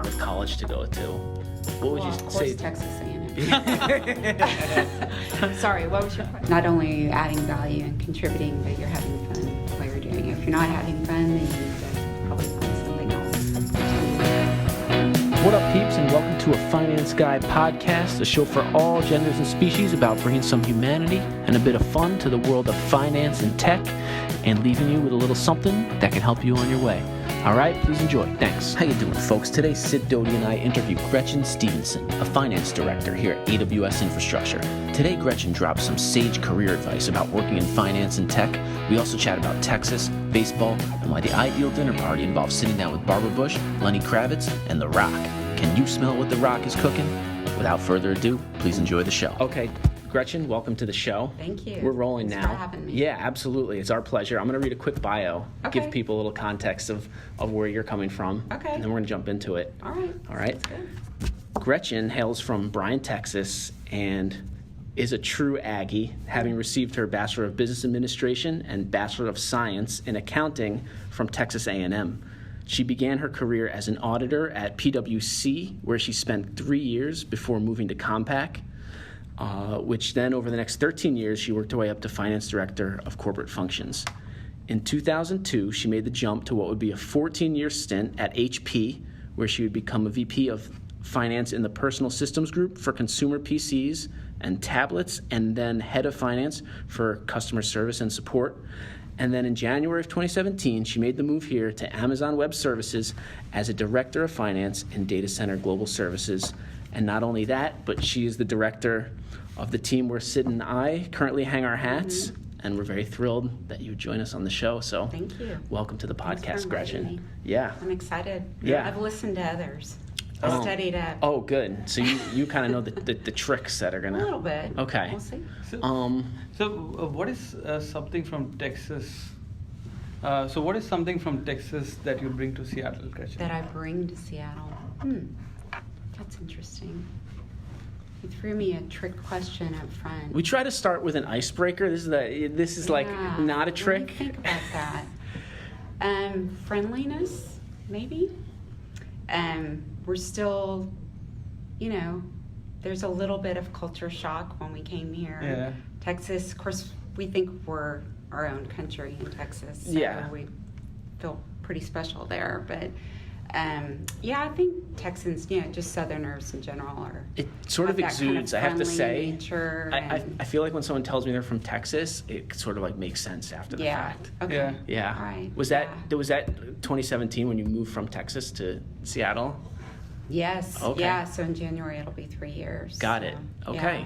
of college to go to. What would you of course, say? Texas A&M. Sorry, what was your question? Not only are you adding value and contributing, but you're having fun while you're doing it. If you're not having fun, then you need to probably find something else. What up, peeps, and welcome to a Finance Guy podcast, a show for all genders and species about bringing some humanity and a bit of fun to the world of finance and tech, and leaving you with a little something that can help you on your way. All right, please enjoy. Thanks. How you doing, folks? Today, Sid and I interview Gretchen Stephenson, a finance director here at AWS Infrastructure. Today, Gretchen drops some sage career advice about working in finance and tech. We also chat about Texas, baseball, and why the ideal dinner party involves sitting down with Barbra Bush, Lenny Kravitz, and The Rock. Can you smell what The Rock is cooking? Without further ado, please enjoy the show. Okay, Gretchen, welcome to the show. Thank you. We're rolling Thanks now. for having me. Yeah, absolutely. It's our pleasure. I'm going to read a quick bio, Okay. give people a little context of where you're coming from. Okay. And then we're going to jump into it. All right. All right. That's good. Gretchen hails from Bryan, Texas, and is a true Aggie, having received her Bachelor of Business Administration and Bachelor of Science in Accounting from Texas A&M. She began her career as an auditor at PwC, where she spent 3 years before moving to Compaq, which then over the next 13 years, she worked her way up to Finance Director of Corporate Functions. In 2002, she made the jump to what would be a 14-year stint at HP, where she would become a VP of Finance in the Personal Systems Group for consumer PCs and tablets, and then head of finance for customer service and support. And then in January of 2017, she made the move here to Amazon Web Services as a Director of Finance in Data Center Global Services. And not only that, but she is the director of the team where Sid and I currently hang our hats. Mm-hmm. And we're very thrilled that you join us on the show. So Thank you. Welcome to the Thanks podcast, for Gretchen. inviting me. Yeah. I'm excited. Yeah. I've listened to others. I studied up. Oh, good. So you kind of know the tricks that are going to... A little bit. Okay. We'll see. What is something from Texas? What is something from Texas that you bring to Seattle, Gretchen? That I bring to Seattle. That's interesting. You threw me a trick question up front. We try to start with an icebreaker. This is like not a trick. Let me think about that. Friendliness, maybe. We're still, there's a little bit of culture shock when we came here. Yeah. Texas, of course, we think we're our own country in Texas. So yeah. We feel pretty special there. But, I think Texans, just Southerners in general are... It sort of exudes, I have to say. Nature I feel like when someone tells me they're from Texas, it sort of like makes sense after the fact. Okay. Yeah. All right. Was that 2017 when you moved from Texas to Seattle? Yes. Okay. Yeah. So in January it'll be 3 years. Got it. Okay. Yeah.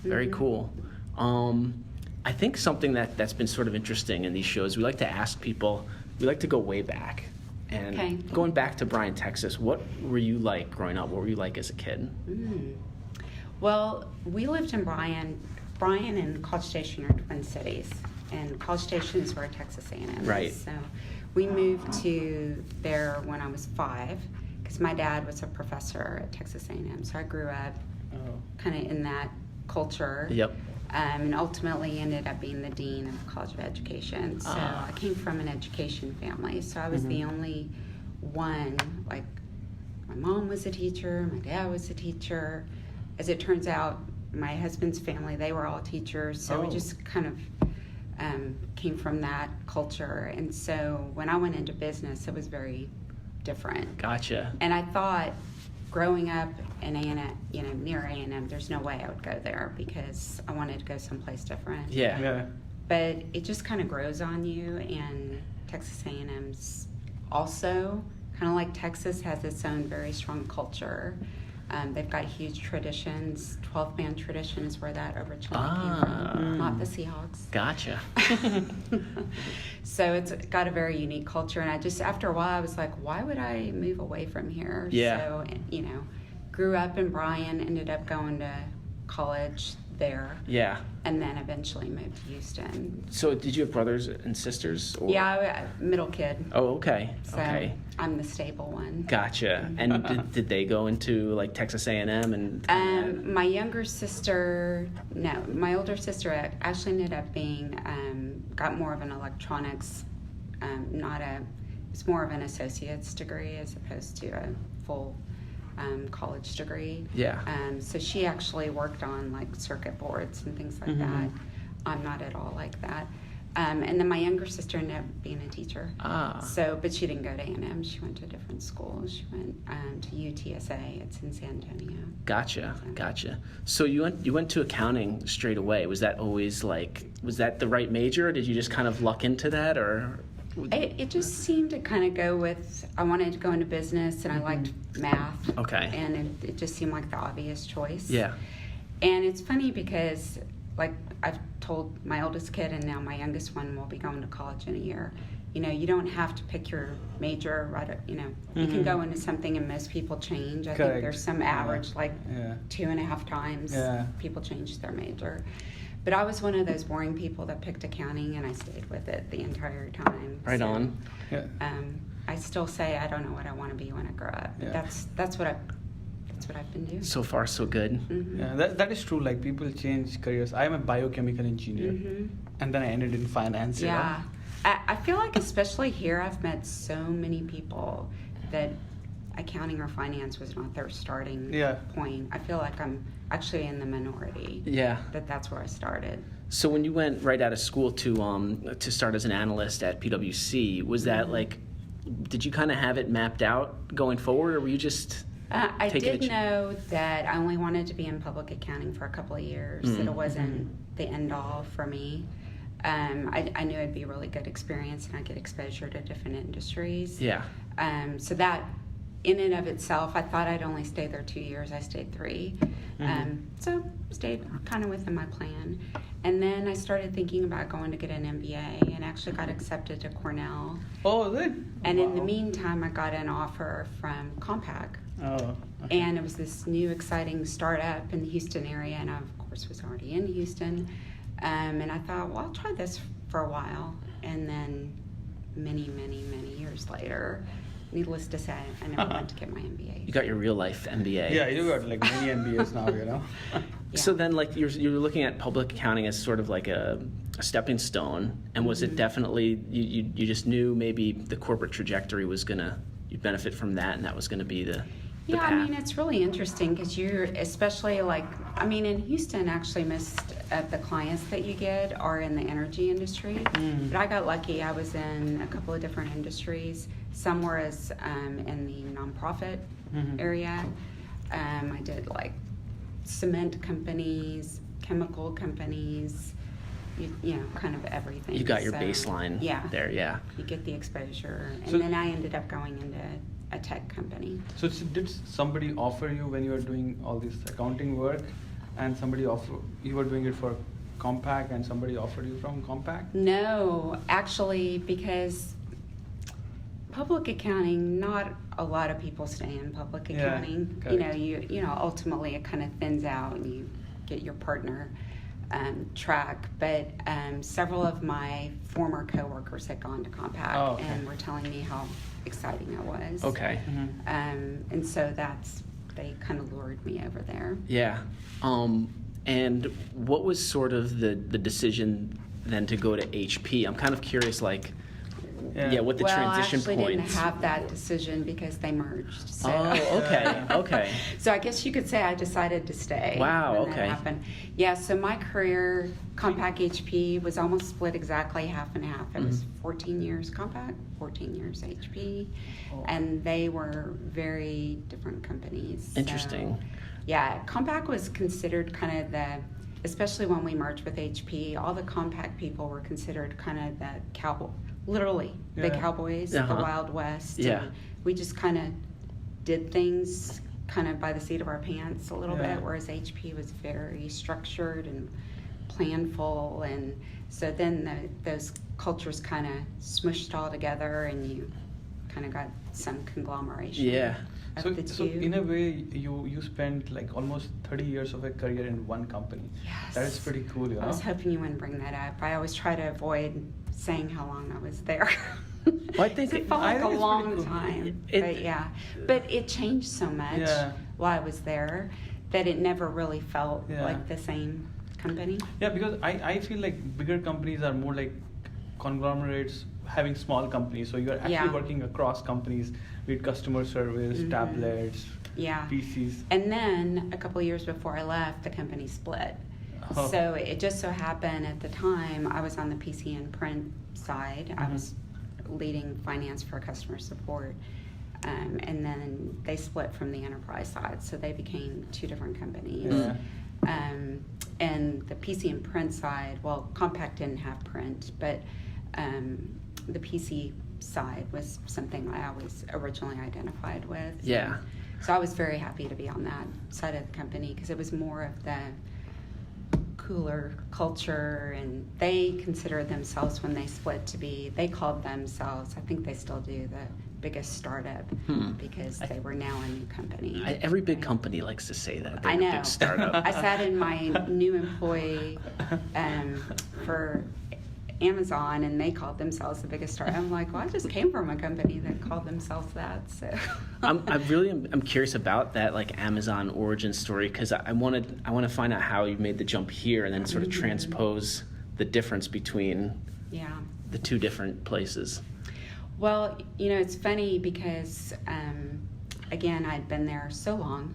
Very cool. I think something that's been sort of interesting in these shows, we like to ask people, we like to go way back. And going back to Bryan, Texas, what were you like growing up? What were you like as a kid? Well, we lived in Bryan. Bryan and College Station are twin cities, and College Station is where Texas A&M is. Right. So we moved to there when I was 5, because my dad was a professor at Texas A&M. So I grew up kind of in that culture. Yep. And ultimately ended up being the dean of the College of Education. So I came from an education family. So I was the only one, like my mom was a teacher, my dad was a teacher. As it turns out, my husband's family, they were all teachers. So we just kind of came from that culture. And so when I went into business, it was very different. Gotcha. And I thought, growing up in A&M, near A&M, there's no way I would go there because I wanted to go someplace different. Yeah. But it just kind of grows on you, and Texas A&M's also kind of like Texas has its own very strong culture. They've got huge traditions. 12-man tradition is where that originally came from, not the Seahawks. Gotcha. So it's got a very unique culture, and I just, after a while, I was like, why would I move away from here? Yeah. So, grew up in Bryan, ended up going to college there. Yeah. And then eventually moved to Houston. So did you have brothers and sisters? Or? Yeah, middle kid. Oh, okay. So okay. I'm the stable one. Gotcha. And did they go into like Texas A&M and? My younger sister, no. My older sister actually ended up being, got more of an electronics, it's more of an associate's degree as opposed to a full college degree. Yeah. So she actually worked on like circuit boards and things like that. I'm not at all like that. And then my younger sister ended up being a teacher. So, but she didn't go to A&M. She went to a different school. She went to UTSA. It's in San Antonio. Gotcha. So you went to accounting straight away. Was that always was that the right major, or did you just kind of luck into that, or? It just seemed to kind of go with, I wanted to go into business, and I liked math. Okay. And it just seemed like the obvious choice. Yeah. And it's funny because, like, I've told my oldest kid, and now my youngest one will be going to college in a year. You don't have to pick your major right. You can go into something, and most people change. I think there's some average, 2.5 times people change their major. But I was one of those boring people that picked accounting, and I stayed with it the entire time. Right on. Yeah. I still say I don't know what I want to be when I grow up. But that's what I've been doing. So far, so good. Mm-hmm. Yeah, that is true. Like, people change careers. I am a biochemical engineer, and then I ended in finance. Yeah. I feel like, especially here, I've met so many people that accounting or finance was not their starting point. I feel like I'm actually in the minority. Yeah. That's where I started. So when you went right out of school to start as an analyst at PwC, was that did you kind of have it mapped out going forward, or were you just I did know that I only wanted to be in public accounting for a couple of years, that it wasn't the end all for me. I knew it'd be a really good experience, and I'd get exposure to different industries. Yeah. So that, in and of itself, I thought I'd only stay there 2 years. I stayed 3. So stayed kind of within my plan. And then I started thinking about going to get an MBA, and actually got accepted to Cornell. Oh, good. And in the meantime, I got an offer from Compaq. Oh. Okay. And it was this new, exciting startup in the Houston area, and I, of course, was already in Houston. And I thought, well, I'll try this for a while. And then many, many, many years later, needless to say, I never went to get my MBA. You got your real life MBA. Yeah, you got many MBAs now, Yeah. So then, you're looking at public accounting as sort of like a stepping stone, and was it definitely you just knew maybe the corporate trajectory was you'd benefit from that, and that was gonna be the Yeah, path? I mean, it's really interesting because you're, especially in Houston, actually, most of the clients that you get are in the energy industry. But I got lucky. I was in a couple of different industries. Some were in the nonprofit area. I did cement companies, chemical companies, kind of everything. You got your baseline there, yeah. You get the exposure. And then I ended up going into a tech company. So did somebody offer you, when you were doing all this accounting work, and you were doing it for Compaq, and somebody offered you from Compaq? No, actually, because public accounting, not a lot of people stay in public accounting. Ultimately it kind of thins out, and you get your partner track. But several of my former coworkers had gone to Compaq and were telling me how exciting it was. Okay. And so they kind of lured me over there. Yeah. And what was sort of the decision then to go to HP? I'm kind of curious, what the transition points. Well, I actually didn't have that decision because they merged. So. Oh, okay. So I guess you could say I decided to stay. Wow, when that happened. Yeah, so my career, Compaq HP, was almost split exactly half and half. It was 14 years Compaq, 14 years HP, and they were very different companies. Interesting. So, yeah, Compaq was considered kind of especially when we merged with HP, all the Compaq people were considered kind of the cowboy. Literally, the cowboys, the Wild West. Yeah. And we just kind of did things kind of by the seat of our pants a little bit, whereas HP was very structured and planful. And so then those cultures kind of smushed all together, and you kind of got some conglomeration. Yeah. So in a way, you spent almost 30 years of a career in one company. Yes. That is pretty cool, I was hoping you wouldn't bring that up. I always try to avoid saying how long I was there. Well, I think it felt like a long cool. time. But it changed so much while I was there that it never really felt like the same company. Yeah, because I feel like bigger companies are more like conglomerates having small companies, so you're actually working across companies with customer service, tablets, PCs. And then a couple of years before I left, the company split. Oh. So it just so happened at the time I was on the PC and print side. I was leading finance for customer support. And then they split from the enterprise side, so they became two different companies. Yeah. And the PC and print side, well, Compaq didn't have print, but the PC side was something I always originally identified with. Yeah. So I was very happy to be on that side of the company because it was more of the cooler culture, and they considered themselves when they split to be, they called themselves, I think they still do, the biggest startup because they were now a new company. Every big company likes to say that. They're I know. A big startup. I sat in my new employee for Amazon, and they called themselves the biggest startup. I'm like, well, I just came from a company that called themselves that. So I'm curious about that, like Amazon origin story, because I want to find out how you made the jump here, and then sort of transpose the difference between the two different places. Well, it's funny because again, I'd been there so long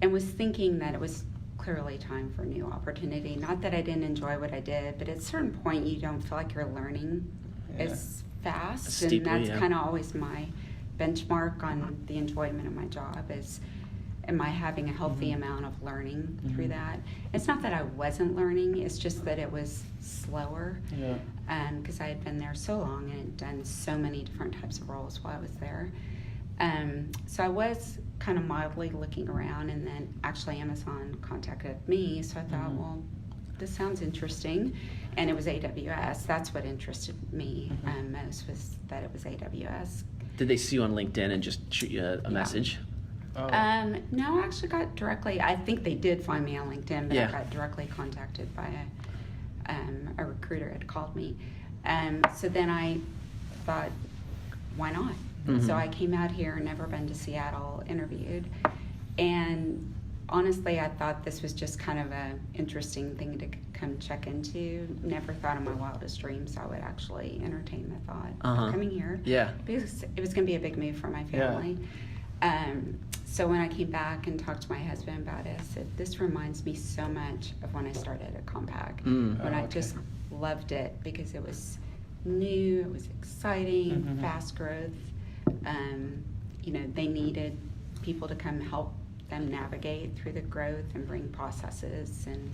and was thinking that it was clearly time for a new opportunity. Not that I didn't enjoy what I did, but at a certain point you don't feel like you're learning as fast. And that's kind of always my benchmark on the enjoyment of my job is, am I having a healthy amount of learning through that? It's not that I wasn't learning, it's just that it was slower because I had been there so long and had done so many different types of roles while I was there. So I was kind of mildly looking around, and then actually Amazon contacted me, so I thought, well, this sounds interesting. And it was AWS. That's what interested me most, was that it was AWS. Did they see you on LinkedIn and just shoot you a message? No, I actually got directly, I think they did find me on LinkedIn, but I got directly contacted by a recruiter had called me. So then I thought, why not? So I came out here, never been to Seattle, interviewed, and honestly I thought this was just kind of an interesting thing to come check into. Never thought in my wildest dreams I would actually entertain the thought of coming here. Yeah. Because it was going to be a big move for my family. So when I came back and talked to my husband about it, I said, this reminds me so much of when I started at Compaq, when I just loved it because it was new, it was exciting, fast growth. They needed people to come help them navigate through the growth and bring processes and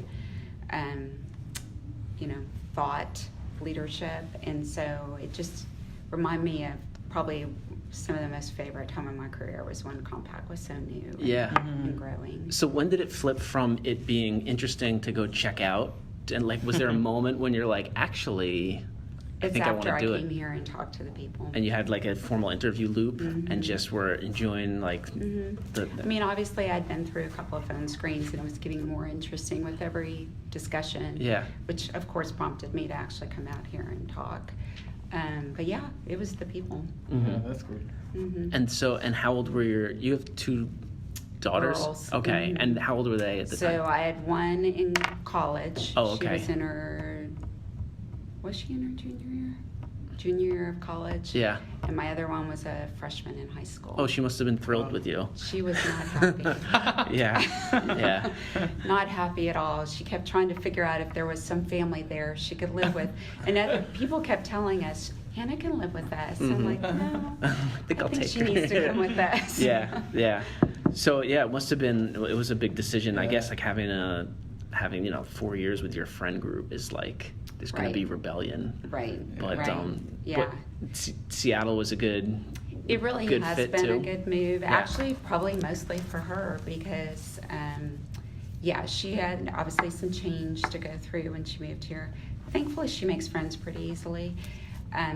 thought leadership. And so it just reminded me of probably some of the most favorite time in my career was when Compaq was so new and growing. So when did it flip from it being interesting to go check out? And was there a moment when you're like, actually, I think I want to do it? It's after I came here and talked to the people. And you had a formal interview loop and just were enjoying the... I mean, obviously I'd been through a couple of phone screens and it was getting more interesting with every discussion. Yeah. Which of course prompted me to actually come out here and talk. But yeah, it was the people. Yeah, that's good. And how old were you have two daughters? Girls. Okay. And how old were they at the time? So I had one in college. Oh, okay. Was she in her junior year? Junior year of college. Yeah. And my other one was a freshman in high school. Oh, she must have been thrilled with you. She was not happy. Yeah. Not happy at all. She kept trying to figure out if there was some family there she could live with. And other people kept telling us, Hannah can live with us. I'm like, no, I think she needs to come with us. Yeah. So it must have been, it was a big decision. I guess having 4 years with your friend group is there's going to be rebellion. Right. But but Seattle was a good It really good has fit been too. a good move. Yeah. Actually, probably mostly for her because, she had obviously some change to go through when she moved here. Thankfully, she makes friends pretty easily.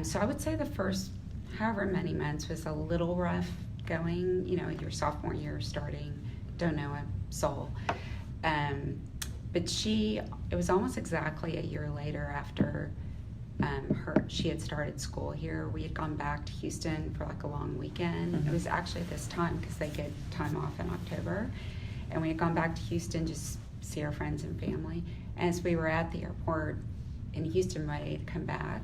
So I would say the first however many months was a little rough going. Your sophomore year starting, don't know a soul. But it was almost exactly a year later after she had started school here. We had gone back to Houston for a long weekend. It was actually this time because they get time off in October. And we had gone back to Houston just see our friends and family. As we were at the airport in Houston ready to come back,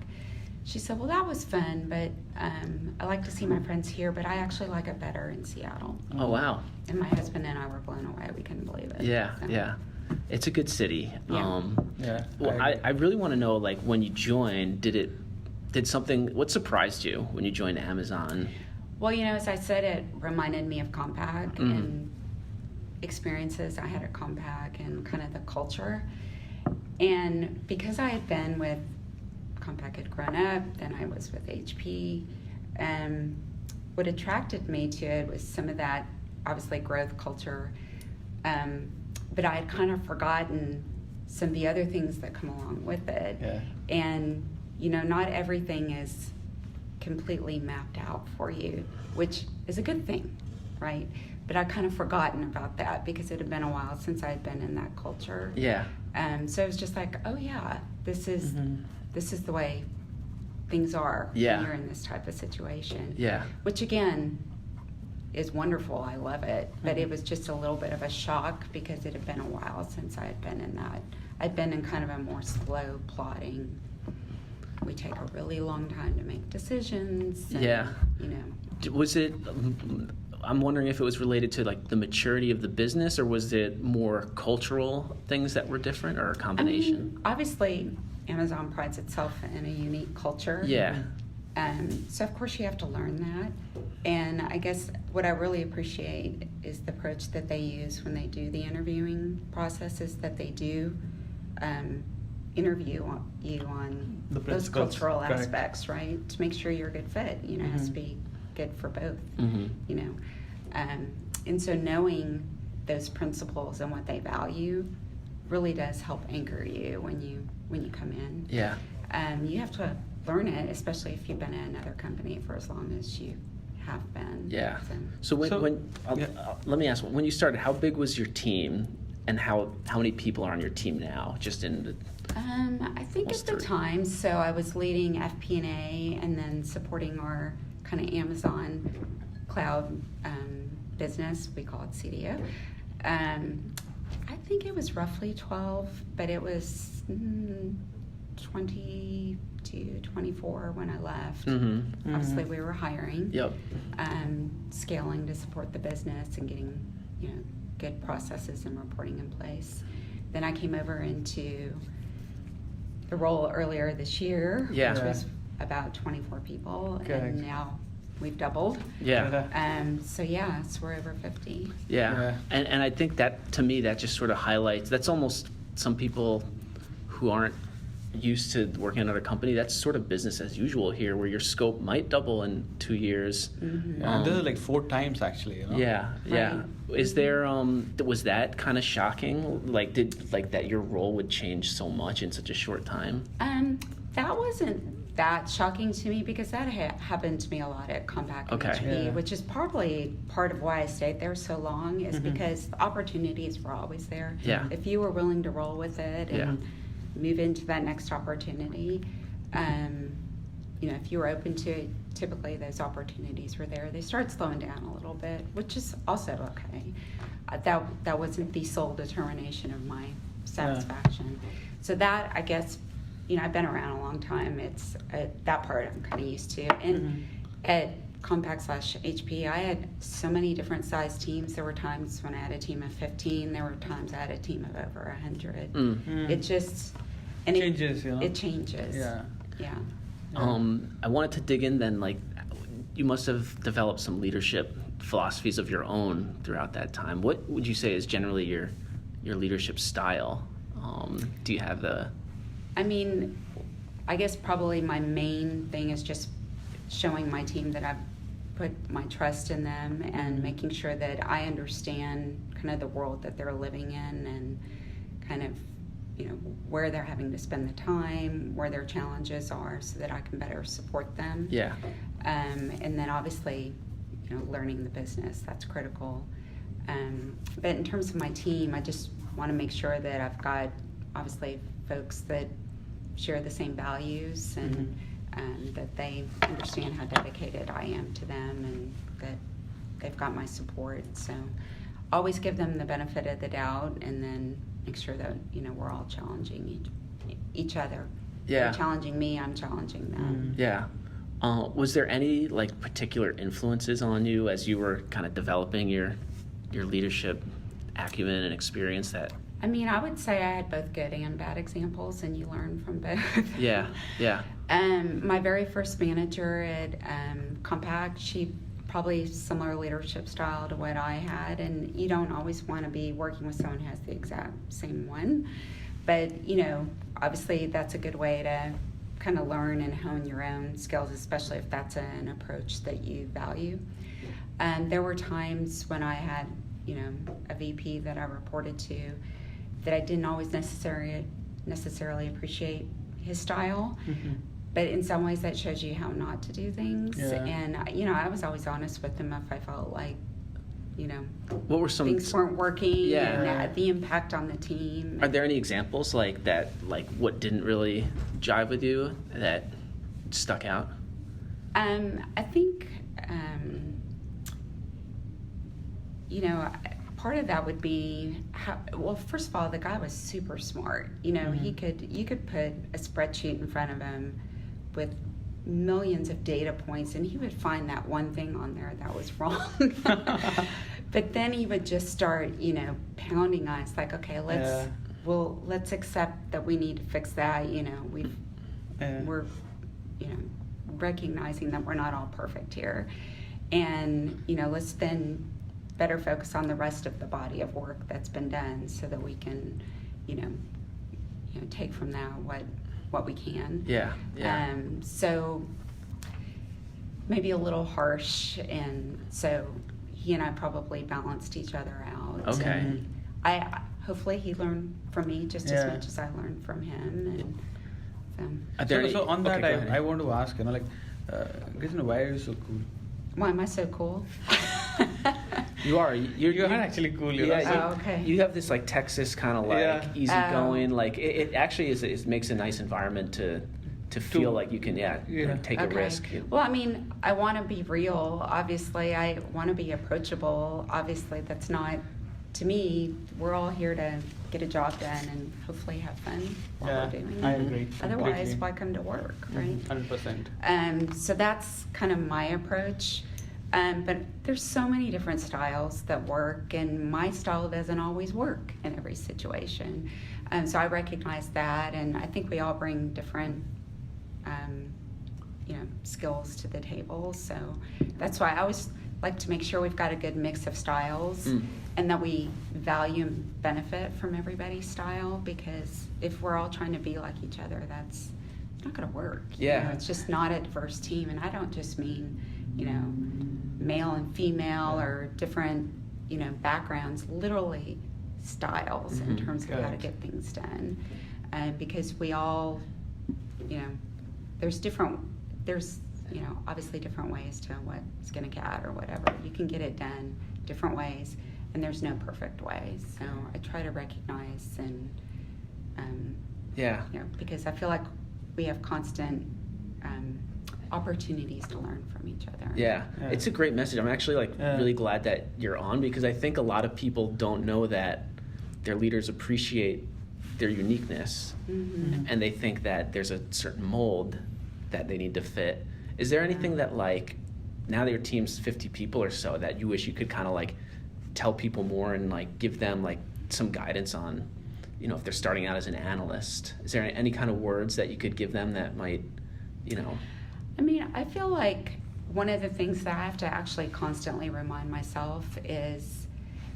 she said, well, that was fun, but I like to see my friends here, but I actually like it better in Seattle. Oh, wow. And my husband and I were blown away. We couldn't believe it. Yeah, So, yeah. It's a good city. Yeah. Well, I really want to know, like, when you joined, what surprised you when you joined Amazon? Well, as I said, it reminded me of Compaq and experiences I had at Compaq and kind of the culture. And because I had been with Compaq, had grown up, then I was with HP, what attracted me to it was some of that, obviously, growth culture. But I had kind of forgotten some of the other things that come along with it. Yeah. And, not everything is completely mapped out for you, which is a good thing, right? But I'd kind of forgotten about that because it had been a while since I'd been in that culture. Yeah. So it was just like, oh yeah, this is the way things are when you're in this type of situation. Yeah. Which again is wonderful. I love it. But it was just a little bit of a shock because it had been a while since I had been in that. I'd been in kind of a more slow plodding. We take a really long time to make decisions. And, Yeah. Was it, I'm wondering if it was related to like the maturity of the business, or was it more cultural things that were different, or a combination? Obviously, Amazon prides itself in a unique culture. Yeah. So of course you have to learn that. And I guess what I really appreciate is the approach that they use when they do the interviewing process, is that they do interview you on The those principles, cultural correct. aspects, right? To make sure you're a good fit. It has to be good for both. And so knowing those principles and what they value really does help anchor you when you come in. Yeah. You have to learn it, especially if you've been at another company for as long as you have been. Yeah. So Let me ask, when you started, how big was your team, and how many people are on your team now? Just in the I think at the time, so I was leading FP&A and then supporting our kind of Amazon cloud business. We call it CDO. I think it was roughly 12, but it was 22, 24 when I left. Obviously, we were hiring, scaling to support the business and getting good processes and reporting in place. Then I came over into the role earlier this year, which was about 24 people, and now we've doubled. So we're over 50. And I think that, to me, that just sort of highlights, that's almost, some people who aren't used to working at another company, that's sort of business as usual here, where your scope might double in 2 years. This is like 4 times actually. Right. Is there was that kind of shocking? That your role would change so much in such a short time? That wasn't that shocking to me because that happened to me a lot at Compaq HP, which is probably part of why I stayed there so long, is because the opportunities were always there. If you were willing to roll with it and move into that next opportunity, if you were open to it, typically those opportunities were there. They started slowing down a little bit, which is also okay. That wasn't the sole determination of my satisfaction. So that, I guess, I've been around a long time. It's that part I'm kind of used to. And at Compaq/HP, I had so many different size teams. There were times when I had a team of 15. There were times I had a team of over 100. It just changes. It changes. Yeah. I wanted to dig in then, you must have developed some leadership philosophies of your own throughout that time. What would you say is generally your leadership style? Do you have I guess probably my main thing is just showing my team that I've put my trust in them and making sure that I understand kind of the world that they're living in and kind of where they're having to spend the time, where their challenges are, so that I can better support them. And then obviously, learning the business, that's critical. But in terms of my team, I just want to make sure that I've got, obviously, folks that share the same values and that they understand how dedicated I am to them and that they've got my support. So always give them the benefit of the doubt and then make sure that we're all challenging each other. Yeah. They're challenging me, I'm challenging them. Yeah. Was there any like particular influences on you as you were kind of developing your leadership acumen and experience that? I mean, I would say I had both good and bad examples, and you learn from both. Yeah. My very first manager at Compaq, she probably similar leadership style to what I had, and you don't always want to be working with someone who has the exact same one. But, you know, obviously that's a good way to kind of learn and hone your own skills, especially if that's an approach that you value. There were times when I had, you know, a VP that I reported to that I didn't always necessarily appreciate his style. But in some ways that shows you how not to do things. Yeah. And, you know, I was always honest with them if I felt like, you know, What were some things weren't working Yeah. and the impact on the team. Are there any examples like that, like what didn't really jive with you that stuck out? I think, you know, part of that would be well, first of all, the guy was super smart. You know, you could put a spreadsheet in front of him with millions of data points, and he would find that one thing on there that was wrong. But then he would just start, you know, pounding us like, okay, let's accept that we need to fix that. You know, we're, you know, recognizing that we're not all perfect here, and you know, let's then better focus on the rest of the body of work that's been done, so that we can, you know, take from that what we can. Yeah. So maybe a little harsh, and so he and I probably balanced each other out. Okay. And I hopefully he learned from me just as much as I learned from him. And Are there So on that, go ahead. I want to ask, you know, like, Gretchen, why are you so cool? why am I so cool? You are. You're actually cool. You know? Yeah, okay. You have this like Texas kind of like Yeah. easygoing. Like it actually it makes a nice environment to feel like you can take a risk. Well, I mean, I want to be real. Obviously, I want to be approachable. Obviously, that's not, to me, we're all here to get a job done and hopefully have fun while we're doing it. I agree. Otherwise, completely. why come to work, right? 100%. So that's kind of my approach. But there's so many different styles that work, and my style doesn't always work in every situation. So I recognize that, and I think we all bring different skills to the table. So that's why I always like to make sure we've got a good mix of styles, and that we value and benefit from everybody's style, because if we're all trying to be like each other, that's not going to work. Yeah. You know, it's just not a diverse team, and I don't just mean, you know, male and female or different, you know, backgrounds, literally styles in terms of how to get things done. Because we all, you know, there's you know, obviously different ways to what skin a cat or whatever. You can get it done different ways, and there's no perfect way. So I try to recognize and, you know, because I feel like we have constant opportunities to learn from each other. Yeah, it's a great message. I'm actually really glad that you're on, because I think a lot of people don't know that their leaders appreciate their uniqueness, and they think that there's a certain mold that they need to fit. Is there anything that, like, now that your team's 50 people or so, that you wish you could kind of like tell people more and like give them like some guidance on, you know, if they're starting out as an analyst? Is there any kind of words that you could give them that might, you know? I mean, I feel like one of the things that I have to actually constantly remind myself is,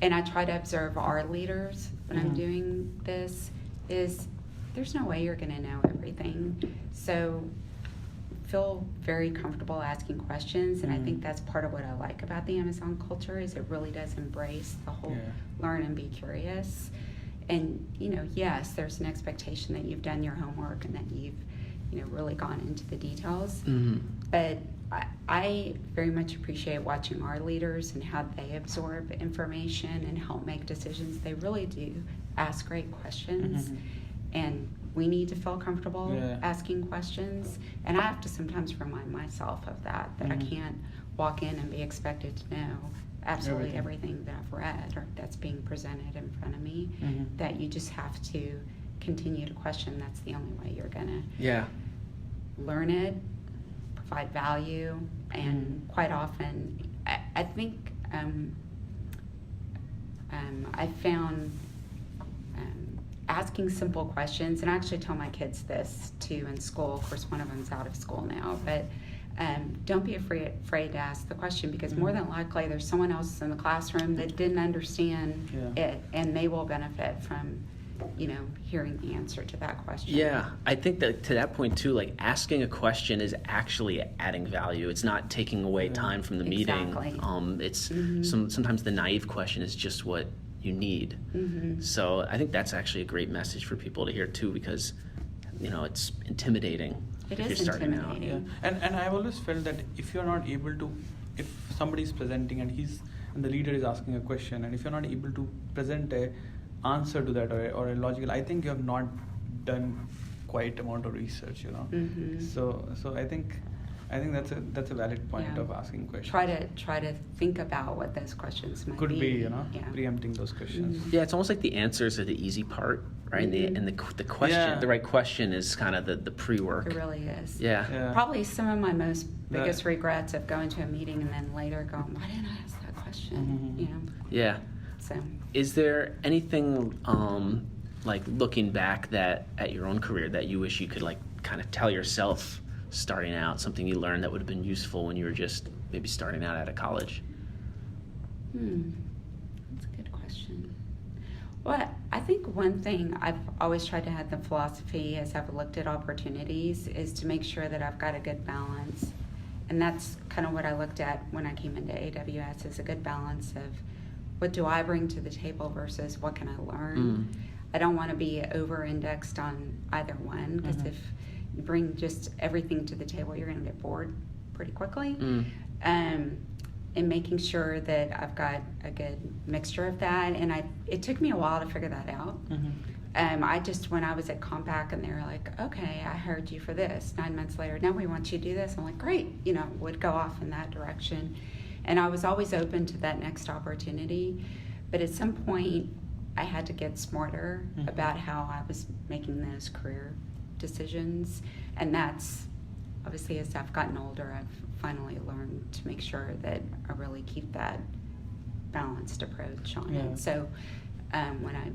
and I try to observe our leaders when I'm doing this, is there's no way you're going to know everything. So feel very comfortable asking questions, and I think that's part of what I like about the Amazon culture, is it really does embrace the whole learn and be curious. And, you know, yes, there's an expectation that you've done your homework and that you've, you know, really gone into the details. But I very much appreciate watching our leaders and how they absorb information and help make decisions. They really do ask great questions, and we need to feel comfortable asking questions. And I have to sometimes remind myself of that I can't walk in and be expected to know absolutely everything that I've read or that's being presented in front of me. That you just have to continue to question. That's the only way you're gonna Yeah. learn it, provide value, and quite often, I think I found asking simple questions, and I actually tell my kids this too in school. Of course, one of them's out of school now, but don't be afraid to ask the question, because more than likely there's someone else in the classroom that didn't understand it, and they will benefit from hearing the answer to that question. Yeah, I think that to that point too, like asking a question is actually adding value. It's not taking away time from the meeting. Exactly. It's sometimes the naive question is just what you need. So I think that's actually a great message for people to hear too, because it's intimidating. It if is you're starting intimidating. Yeah. And I've always felt that if you're not able to, if somebody's presenting and the leader is asking a question, and if you're not able to present a answer to that or a logical, I think you have not done quite amount of research, So I think that's a valid point of asking questions. Try to think about what those questions might Could be, Yeah. preempting those questions. Yeah, it's almost like the answers are the easy part, right? And the question, the right question is kind of the pre-work. It really is. Yeah. Probably some of my biggest regrets of going to a meeting and then later going, why didn't I ask that question? Yeah. So. Is there anything like looking back at your own career that you wish you could like kind of tell yourself starting out, something you learned that would have been useful when you were just maybe starting out at a college? That's a good question. Well, I think one thing I've always tried to have the philosophy as I've looked at opportunities is to make sure that I've got a good balance. And that's kind of what I looked at when I came into AWS, is a good balance of what do I bring to the table versus what can I learn. I don't want to be over-indexed on either one, because if you bring just everything to the table, you're going to get bored pretty quickly. And making sure that I've got a good mixture of that. And it took me a while to figure that out. When I was at Compaq and they were like, okay, I hired you for this. 9 months later, now we want you to do this. I'm like, great, would go off in that direction. And I was always open to that next opportunity. But at some point, I had to get smarter about how I was making those career decisions. And that's, obviously, as I've gotten older, I've finally learned to make sure that I really keep that balanced approach on it. So when I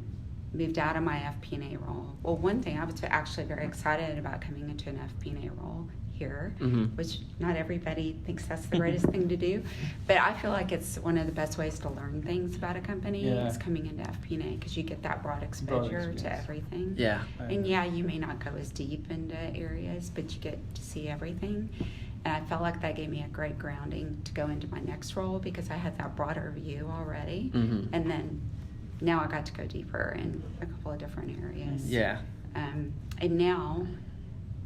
moved out of my FP&A role, well, one thing, I was actually very excited about coming into an FP&A role here, which not everybody thinks that's the greatest thing to do, but I feel like it's one of the best ways to learn things about a company is coming into FP&A, because you get that broad exposure to everything. And you may not go as deep into areas, but you get to see everything. And I felt like that gave me a great grounding to go into my next role, because I had that broader view already. And then now I got to go deeper in a couple of different areas. And now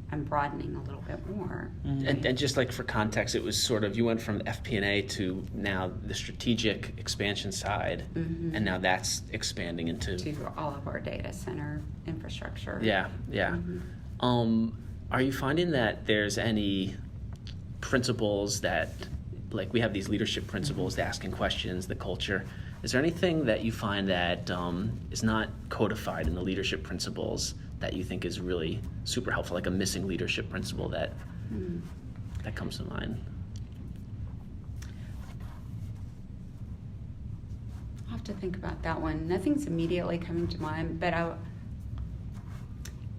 I'm broadening a little bit more. And just like for context, it was sort of, you went from FP&A to now the strategic expansion side, and now that's expanding into all of our data center infrastructure. Are you finding that there's any principles that, like we have these leadership principles, the asking questions, the culture, is there anything that you find that is not codified in the leadership principles that you think is really super helpful, like a missing leadership principle that comes to mind? I'll have to think about that one. Nothing's immediately coming to mind, but I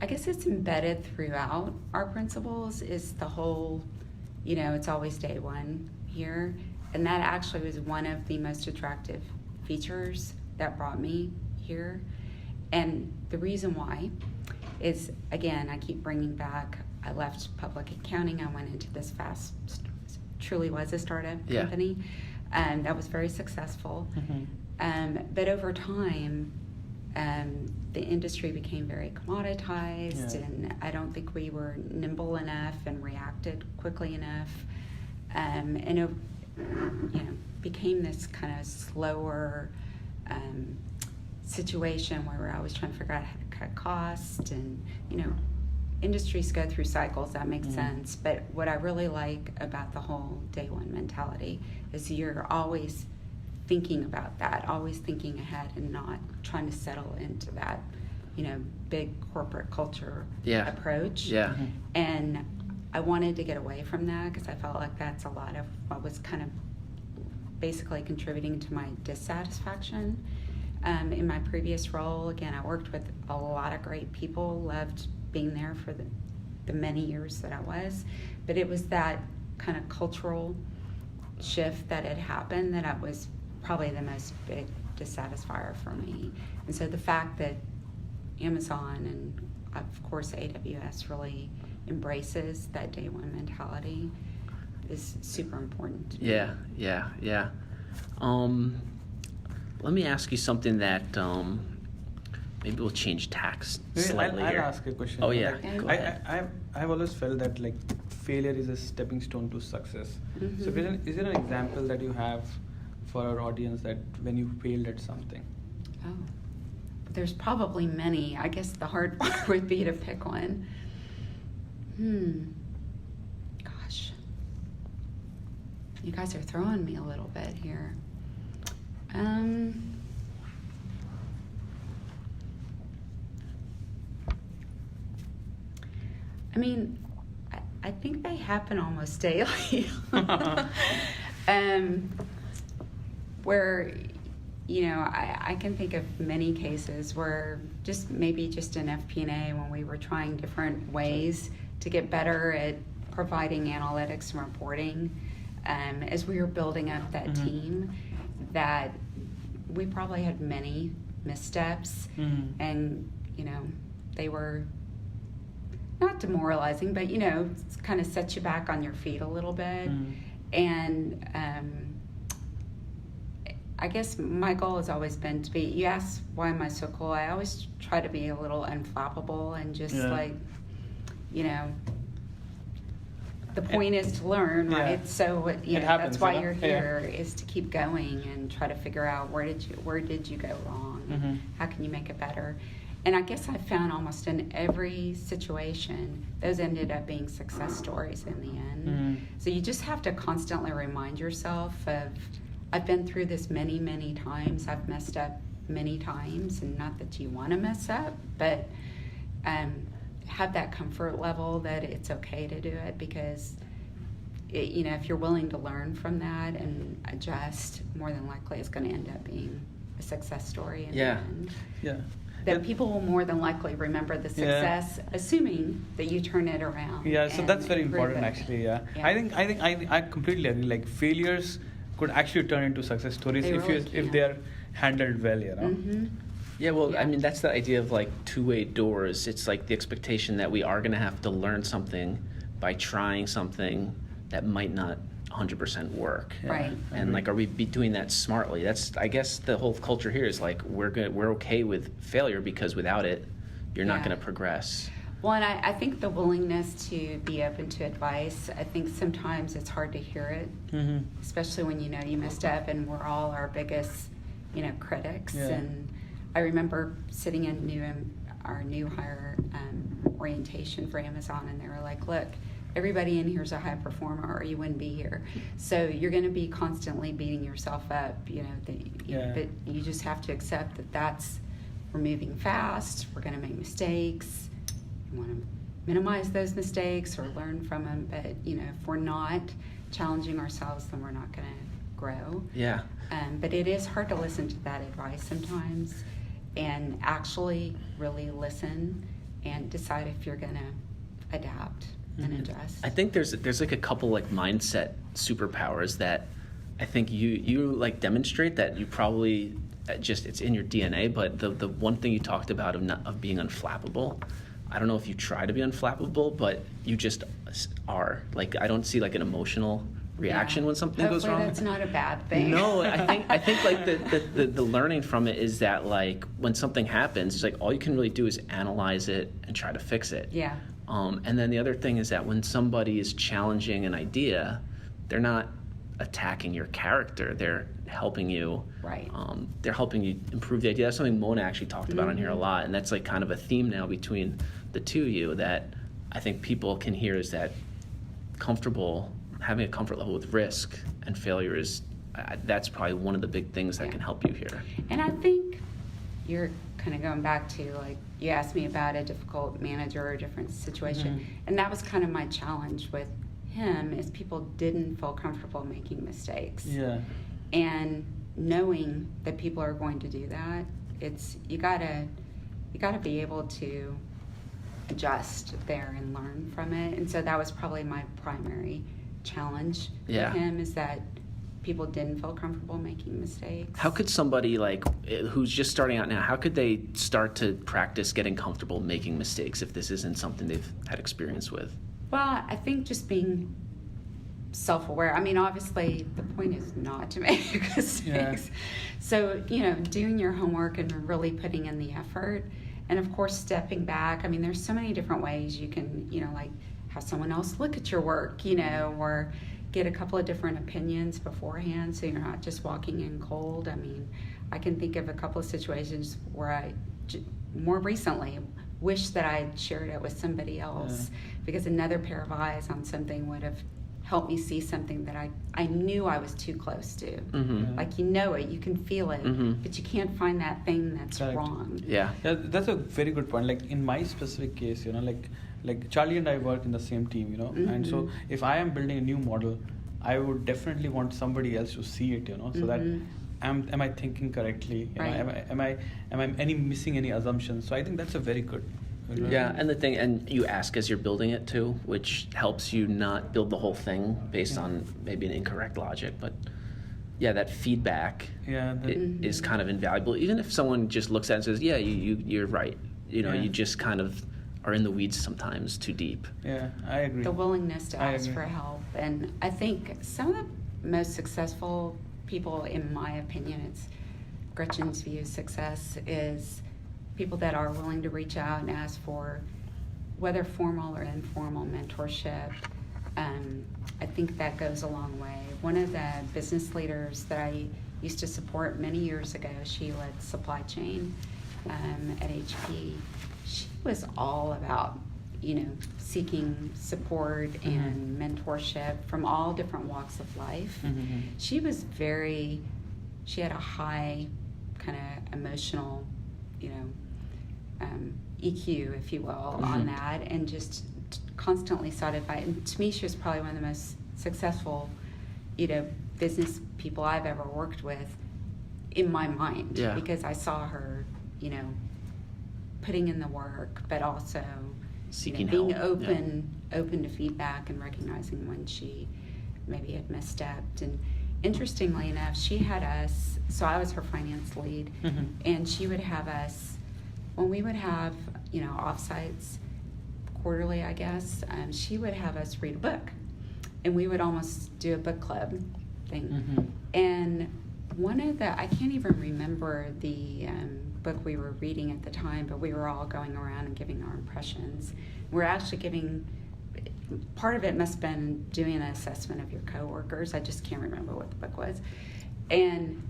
guess it's embedded throughout our principles, is the whole, it's always day one here. And that actually was one of the most attractive features that brought me here. And the reason why is, again, I keep bringing back, I left public accounting, I went into this truly was a startup company, and that was very successful. But over time, the industry became very commoditized, and I don't think we were nimble enough and reacted quickly enough, and it became this kind of slower situation where we're always trying to figure out how to cut costs, and industries go through cycles, that makes sense. But what I really like about the whole day one mentality is you're always thinking about that, always thinking ahead, and not trying to settle into that big corporate culture Yeah. approach. Yeah. And I wanted to get away from that because I felt like that's a lot of what was kind of basically contributing to my dissatisfaction. In my previous role, again, I worked with a lot of great people, loved being there for the many years that I was, but it was that kind of cultural shift that had happened that was probably the most big dissatisfier for me. And so the fact that Amazon and of course AWS really embraces that day one mentality is super important to me. Yeah. Let me ask you something that maybe we'll change tacks slightly I'll here. ask a question. Oh yeah, Okay. go ahead. I've always felt that like failure is a stepping stone to success. Mm-hmm. So is there an example that you have for our audience that when you failed at something? Oh, there's probably many. I guess the hard part would be to pick one. Gosh. You guys are throwing me a little bit here. I mean, I think they happen almost daily. Where, I can think of many cases where maybe just in FP&A when we were trying different ways to get better at providing analytics and reporting, as we were building up that team, that we probably had many missteps, and they were not demoralizing, but kind of set you back on your feet a little bit. And I guess my goal has always been to be, you ask why am I so cool, I always try to be a little unflappable and just the point is to learn, right? So happens, that's why you're here, is to keep going and try to figure out where did you go wrong, how can you make it better. And I guess I found almost in every situation those ended up being success stories in the end. So you just have to constantly remind yourself of, I've been through this many, many times, I've messed up many times, and not that you want to mess up, but have that comfort level that it's okay to do it, because if you're willing to learn from that and adjust, more than likely it's going to end up being a success story in the end. That people will more than likely remember the success, assuming that you turn it around. So that's very important, actually. I completely agree. Like failures could actually turn into success stories if they're handled well. Yeah, well, I mean, that's the idea of like two-way doors. It's like the expectation that we are going to have to learn something by trying something that might not 100% work. Right. And like, are we doing that smartly? That's, I guess, the whole culture here is like we're okay with failure, because without it, you're not going to progress. Well, and I think the willingness to be open to advice, I think sometimes it's hard to hear it, especially when you messed up, and we're all our biggest, critics. And I remember sitting in our new hire orientation for Amazon, and they were like, look, everybody in here is a high performer or you wouldn't be here. So you're going to be constantly beating yourself up, but you just have to accept that we're moving fast, we're going to make mistakes. You want to minimize those mistakes or learn from them, but if we're not challenging ourselves, then we're not going to grow. But it is hard to listen to that advice sometimes and actually really listen and decide if you're going to adapt and adjust. I think there's like a couple like mindset superpowers that I think you like demonstrate, that you probably it's in your DNA. But the one thing you talked about of being unflappable, I don't know if you try to be unflappable, but you just are. Like, I don't see like an emotional reaction when something goes wrong. That's not a bad thing. No, I think like the learning from it is that like when something happens, it's like all you can really do is analyze it and try to fix it. And then the other thing is that when somebody is challenging an idea, they're not attacking your character. They're helping you. Right. They're helping you improve the idea. That's something Mona actually talked about on here a lot, and that's like kind of a theme now between the two of you that I think people can hear, is that having a comfort level with risk and failure is that's probably one of the big things that can help you here. And I think, you're kind of going back to, like, you asked me about a difficult manager or a different situation, and that was kind of my challenge with him, is people didn't feel comfortable making mistakes. Yeah. And knowing that people are going to do that, you gotta be able to adjust there and learn from it. And so that was probably my primary challenge with him, is that people didn't feel comfortable making mistakes. How could somebody like who's just starting out now, how could they start to practice getting comfortable making mistakes if this isn't something they've had experience with? Well, I think just being self-aware. I mean, obviously, the point is not to make mistakes. Yeah. So, doing your homework and really putting in the effort. And, of course, stepping back. I mean, there's so many different ways you can, like, have someone else look at your work, or get a couple of different opinions beforehand so you're not just walking in cold. I mean, I can think of a couple of situations where I, more recently, wish that I had shared it with somebody else, because another pair of eyes on something would have helped me see something that I knew I was too close to. Like, you can feel it, but you can't find that thing that's wrong. Yeah, that's a very good point. Like, in my specific case, like Charlie and I work in the same team, and so if I am building a new model, I would definitely want somebody else to see it, so that am I thinking correctly? Am I missing any assumptions? So I think that's a very good. Yeah, and you ask as you're building it too, which helps you not build the whole thing based on maybe an incorrect logic. But yeah, that feedback is kind of invaluable. Even if someone just looks at it and says, "Yeah, you're right," you just kind of are in the weeds sometimes too deep. Yeah, I agree. The willingness to ask for help, and I think some of the most successful people, in my opinion, it's Gretchen's view of success, is people that are willing to reach out and ask for, whether formal or informal, mentorship. I think that goes a long way. One of the business leaders that I used to support many years ago, she led supply chain at HP. She was all about, seeking support and mentorship from all different walks of life. She had a high kind of emotional, EQ, if you will, on that, and just constantly sought advice. And to me, she was probably one of the most successful, business people I've ever worked with in my mind, because I saw her, putting in the work, but also seeking being help. open to feedback and recognizing when she maybe had misstepped. And interestingly enough, she had us, so I was her finance lead, and she would have us, when we would have, offsites quarterly, I guess, she would have us read a book, and we would almost do a book club thing. And one of the, I can't even remember the book we were reading at the time, but we were all going around and giving our impressions. We're actually giving, part of it must have been doing an assessment of your coworkers. I just can't remember what the book was. And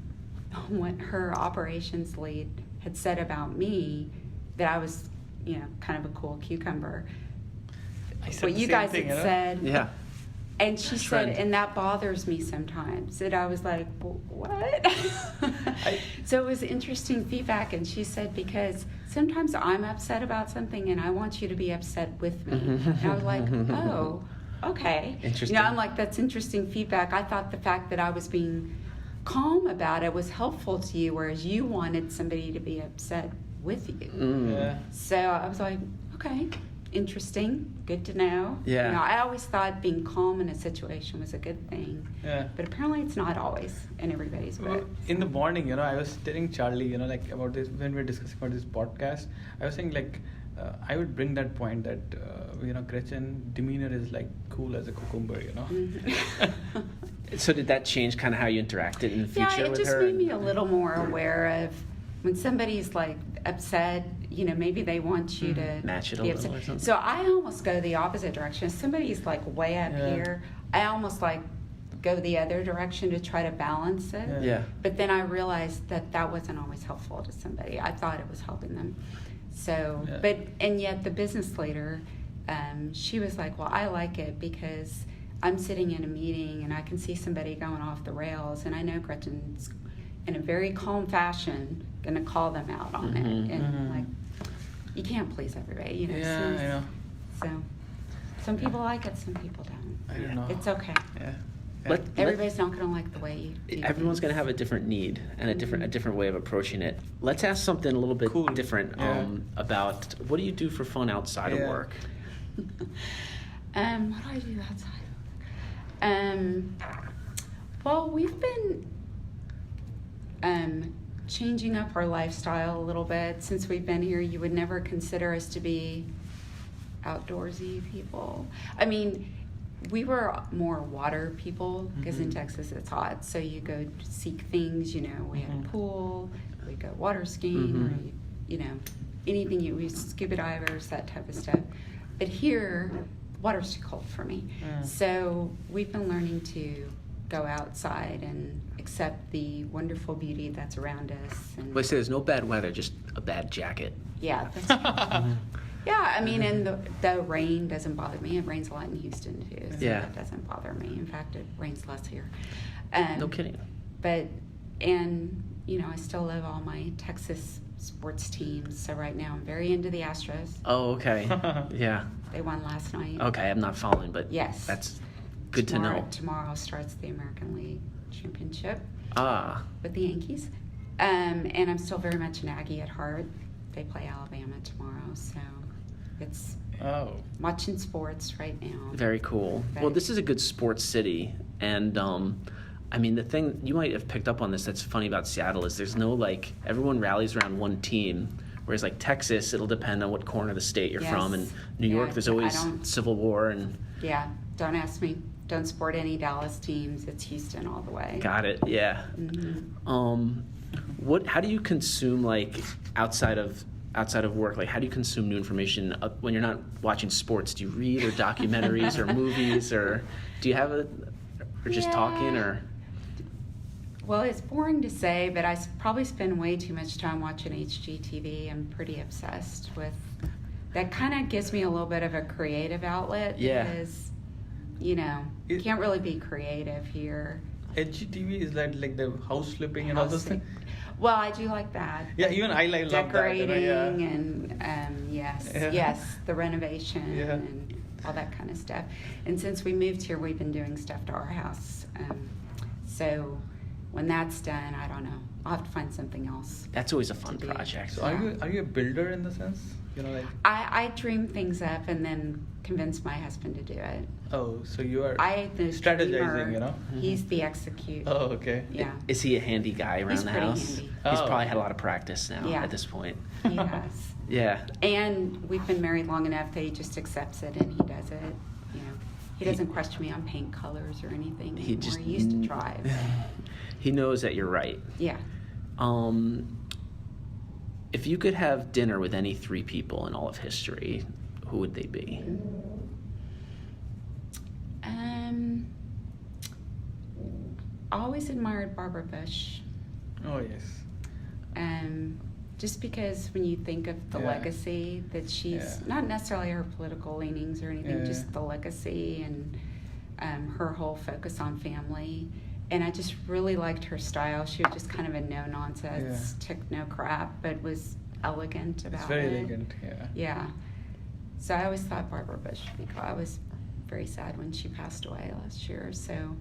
what her operations lead had said about me, that I was, kind of a cool cucumber. What you guys had said. Yeah. And she said, and that bothers me sometimes. And I was like, well, what? So it was interesting feedback. And she said, because sometimes I'm upset about something and I want you to be upset with me. And I was like, oh, okay. Interesting. I'm like, that's interesting feedback. I thought the fact that I was being calm about it was helpful to you, whereas you wanted somebody to be upset with you. Yeah. So I was like, okay. Interesting, good to know. Yeah. I always thought being calm in a situation was a good thing. Yeah. But apparently it's not always in everybody's book. In the morning, I was telling Charlie, like about this, when we were discussing about this podcast, I was saying like, I would bring that point that, Gretchen demeanor is like cool as a cucumber, So did that change kind of how you interacted in the future with her? Yeah, it just made me a little more aware of when somebody's like upset, maybe they want you to match it a be little upset. or something. So I almost go the opposite direction. If somebody's like way up here, I almost like go the other direction to try to balance it. Yeah. But then I realized that wasn't always helpful to somebody. I thought it was helping them. So, and yet the business leader, she was like, well, I like it because I'm sitting in a meeting and I can see somebody going off the rails, and I know Gretchen's in a very calm fashion, going to call them out on it. And like, you can't please everybody, you know. Yeah, I know. So some people like it, some people don't. I don't know. It's okay. Yeah. Everybody's not going to like the way you do Everyone's going to things. have a different need and a different way of approaching it. Let's ask something a little bit Cool. different about what do you do for fun outside of work? What do I do outside of work? Well, we've been changing up our lifestyle a little bit since we've been here. You would never consider us to be outdoorsy people. I mean, we were more water people because in Texas it's hot, so you go seek things. You know, we had a pool, we go water skiing, or you know, anything. We scuba divers, that type of stuff. But here, water's too cold for me. So we've been learning to go outside and accept the wonderful beauty that's around us. And Well, I say there's no bad weather, just a bad jacket. yeah, that's yeah. I mean, and the rain doesn't bother me. It rains a lot in Houston too, so that doesn't bother me. In fact, it rains less here. No kidding. But and you know, I still love all my Texas sports teams. So right now, I'm very into the Astros. Oh, okay. Yeah. They won last night. Okay, I'm not following, but Yes. that's good to know. Tomorrow starts the American League Championship Ah, with the Yankees. And I'm still very much an Aggie at heart. They play Alabama tomorrow, so it's watching sports right now. very cool. But- Well, this is a good sports city, and I mean, the thing you might have picked up on this that's funny about Seattle is there's no like everyone rallies around one team. Whereas like Texas, it'll depend on what corner of the state you're from, and New York, there's always Civil War and. Yeah, don't ask me. Don't support any Dallas teams. It's Houston all the way. Got it. Yeah. How do you consume like outside of work? Like, how do you consume new information when you're not watching sports? Do you read or documentaries or movies, or do you have or just talking or? Well, it's boring to say, but I probably spend way too much time watching HGTV. I'm pretty obsessed with. That kind of gives me a little bit of a creative outlet. Yeah. Because, you know, you can't really be creative here. HGTV is like the house flipping and all those things. Well, I do like that. Yeah, even I love decorating that. and yes, the renovation and all that kind of stuff. And since we moved here, we've been doing stuff to our house. So when that's done, I don't know. I'll have to find something else. That's always a fun project. So are you a builder in the sense? You know, like I dream things up and then convince my husband to do it. oh, so you are The strategizing, dreamer, you know? He's the execute. Oh, okay. Yeah. Is he a handy guy around He's the pretty house? handy. He's Oh. probably had a lot of practice now Yeah. at this point. He has. Yeah. And we've been married long enough that he just accepts it and he does it. You know, he doesn't question me on paint colors or anything anymore. He used to drive. He knows that you're right. Yeah. If you could have dinner with any three people in all of history, who would they be? I always admired Barbara Bush. Oh, yes. Just because when you think of the legacy that she's, not necessarily her political leanings or anything, just the legacy and her whole focus on family. And I just really liked her style. She was just kind of a no-nonsense, took no crap, but was elegant about it. It's very elegant, Yeah. So I always thought Barbara Bush would be cool. I was very sad when she passed away last year. So,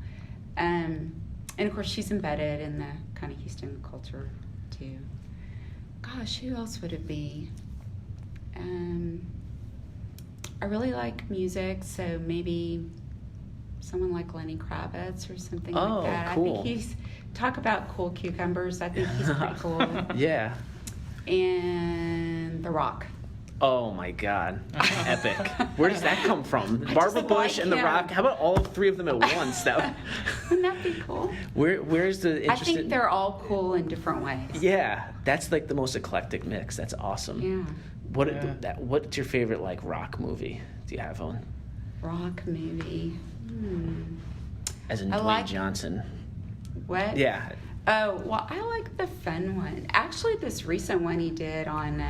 and of course she's embedded in the kind of Houston culture too. Gosh, who else would it be? I really like music, so maybe someone like Lenny Kravitz or something like that. Cool. I think talk about cool cucumbers. I think he's pretty cool. Yeah. And The Rock. Oh my God, epic! Where does that come from? I Barbara just Bush like and The him. Rock. How about all three of them at once? Wouldn't that be cool? Where's the interest? I think they're all cool in different ways. Yeah, that's like the most eclectic mix. That's awesome. Yeah. What's your favorite like rock movie? Do you have one? Rock movie. As in I Dwayne like- Johnson. What? Yeah. Oh, well, I like the fun one. Actually, this recent one he did on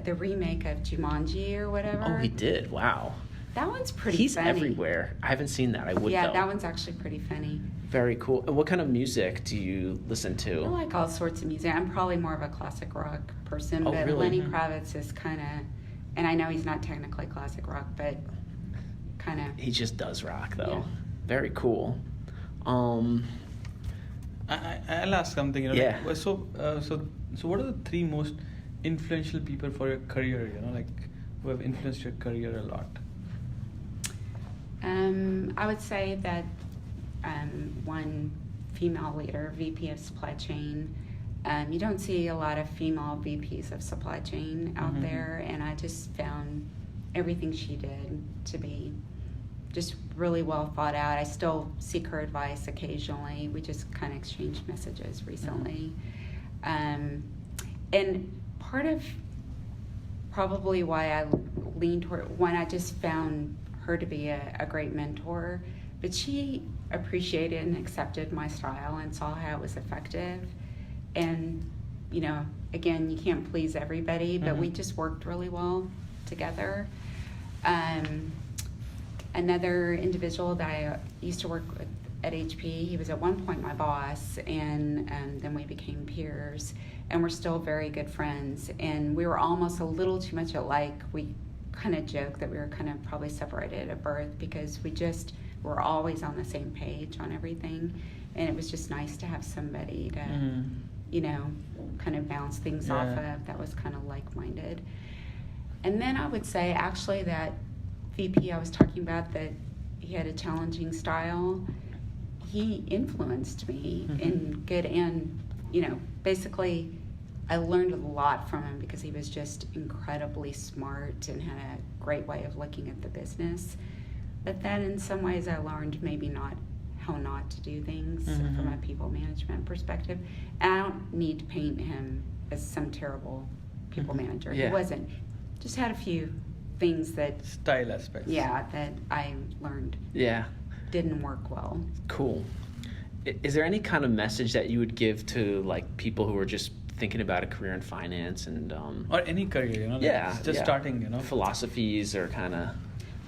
the remake of Jumanji or whatever. Oh, he did. Wow. That one's pretty He's funny. everywhere. I haven't seen that. I would, Yeah, though. that one's actually pretty funny. Very cool. And what kind of music do you listen to? I like all sorts of music. I'm probably more of a classic rock person, Oh, but really? Lenny Kravitz is kind of, and I know he's not technically classic rock, but kind of. He just does rock, though. Yeah. Very cool. I'll ask something. Yeah. So what are the 3 most influential people for your career? Who have influenced your career a lot? I would say that one female leader, VP of supply chain. You don't see a lot of female VPs of supply chain out there, and I just found everything she did to be just really well thought out. I still seek her advice occasionally. We just kind of exchanged messages recently. And part of probably why I leaned toward, one, I just found her to be a great mentor, but she appreciated and accepted my style and saw how it was effective. And, again, you can't please everybody, but we just worked really well together. Another individual that I used to work with at HP, he was at one point my boss, and then we became peers, and we're still very good friends. And we were almost a little too much alike. We kind of joke that we were kind of probably separated at birth because we just were always on the same page on everything, and it was just nice to have somebody to kind of bounce things off of that was kind of like-minded. And then I would say actually that VP I was talking about, that he had a challenging style, he influenced me in good and basically I learned a lot from him because he was just incredibly smart and had a great way of looking at the business. But then in some ways I learned maybe how not to do things from a people management perspective. And I don't need to paint him as some terrible people manager. Yeah. He wasn't. Just had a few things that Style aspects. that I learned didn't work well. Cool. Is there any kind of message that you would give to people who are just thinking about a career in finance and or any career, starting, philosophies or kind of?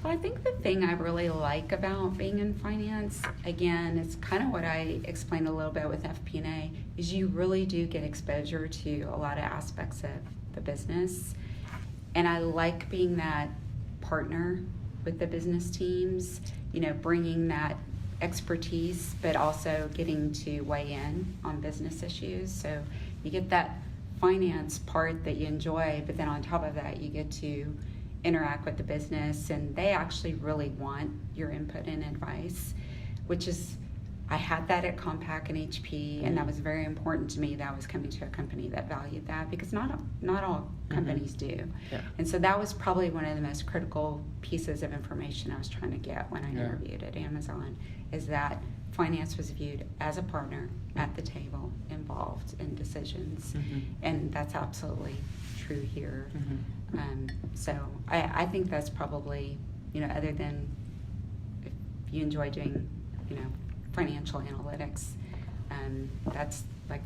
Well, I think the thing I really like about being in finance, again, it's kind of what I explained a little bit with FP&A, is you really do get exposure to a lot of aspects of the business. And I like being that partner with the business teams, bringing that expertise, but also getting to weigh in on business issues. So you get that finance part that you enjoy, but then on top of that, you get to interact with the business, and they actually really want your input and advice, which is, I had that at Compaq and HP, and that was very important to me that I was coming to a company that valued that, because not all companies do. Yeah. And so that was probably one of the most critical pieces of information I was trying to get when I interviewed at Amazon, is that finance was viewed as a partner at the table, involved in decisions. And that's absolutely true here. So I think that's probably, other than if you enjoy doing, financial analytics, that's like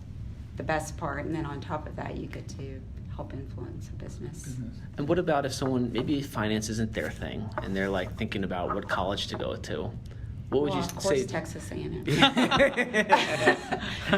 the best part. And then on top of that, you get to help influence a business. And what about if someone, maybe finance isn't their thing, and they're thinking about what college to go to? What would you of course, say? Texas A&M.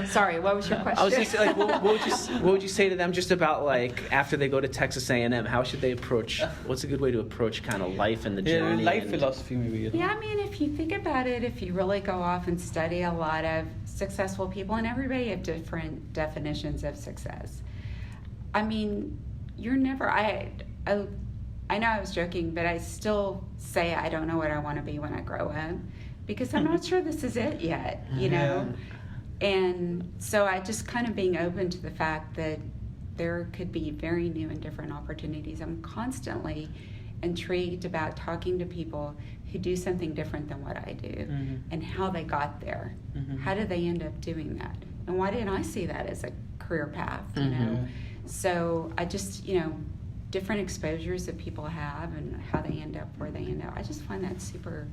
Sorry, what was your question? I was just what would you say to them just about after they go to Texas A&M? How should they approach? What's a good way to approach kind of life and the journey? Life philosophy maybe. Yeah, I mean, if you think about it, if you really go off and study a lot of successful people, and everybody have different definitions of success. I mean, you're never. I know I was joking, but I still say I don't know what I want to be when I grow up, because I'm not sure this is it yet, And so I just kind of being open to the fact that there could be very new and different opportunities. I'm constantly intrigued about talking to people who do something different than what I do, and how they got there. How did they end up doing that? And why didn't I see that as a career path, So I just, different exposures that people have and how they end up where they end up. I just find that super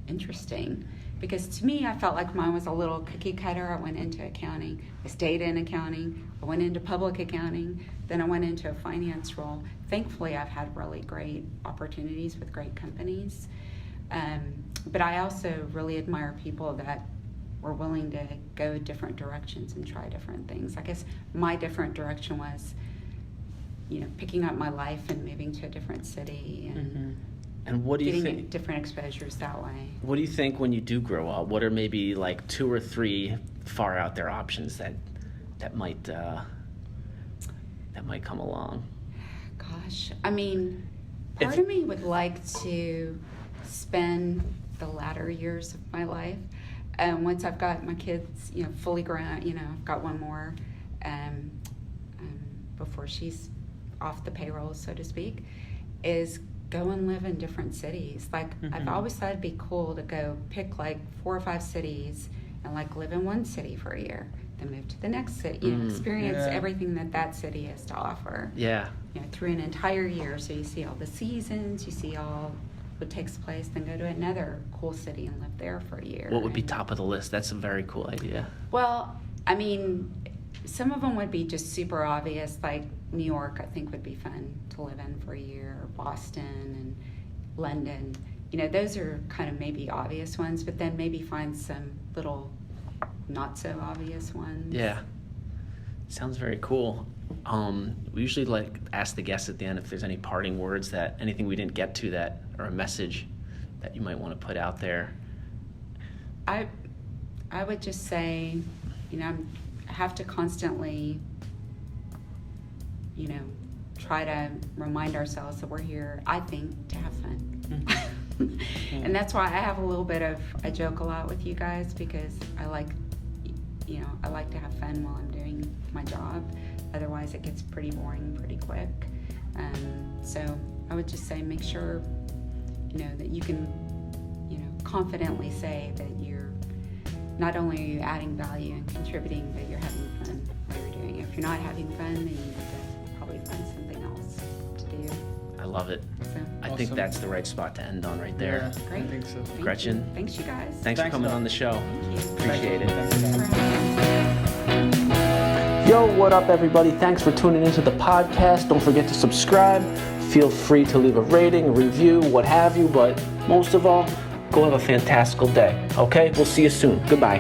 interesting. Because to me, I felt like mine was a little cookie cutter. I went into accounting. I stayed in accounting. I went into public accounting. Then I went into a finance role. Thankfully, I've had really great opportunities with great companies. But I also really admire people that were willing to go different directions and try different things. I guess my different direction was, picking up my life and moving to a different city and And what do you getting think? different exposures that way. What do you think when you do grow up? What are maybe like 2 or 3 far out there options that might come along? Gosh, I mean, If- part of me would like to spend the latter years of my life, once I've got my kids, fully grown. I've got one more, before she's off the payroll, so to speak, is go and live in different cities. Like, I've always thought it'd be cool to go pick like 4 or 5 cities and like live in one city for a year, then move to the next city, experience everything that city has to offer. Yeah. Through an entire year, so you see all the seasons, you see all what takes place, then go to another cool city and live there for a year. What would be top of the list? That's a very cool idea. Well, I mean, some of them would be just super obvious, like New York, I think would be fun to live in for a year, or Boston and London. Those are kind of maybe obvious ones, but then maybe find some little not so obvious ones. Yeah. Sounds very cool. We usually ask the guests at the end if there's any parting words, anything we didn't get to or a message that you might want to put out there. I would just say, I have to constantly, try to remind ourselves that we're here, I think, to have fun. And that's why I joke a lot with you guys, because I like to have fun while I'm doing my job. Otherwise it gets pretty boring pretty quick. So I would just say, make sure, that you can, confidently say that you're, not only are you adding value and contributing, but you're having fun while you're doing it. If you're not having fun, then you need to probably find something else to do. I love it. So, I think that's the right spot to end on right there. Yeah, great. I think so. Thank Gretchen. you. Thanks, you guys. Thanks for Thanks coming a lot. on the show. Thank you. Appreciate it. Thanks a lot. Thanks for having me. Yo, what up, everybody? Thanks for tuning into the podcast. Don't forget to subscribe. Feel free to leave a rating, a review, what have you, but most of all, go have a fantastical day. Okay? We'll see you soon. Goodbye.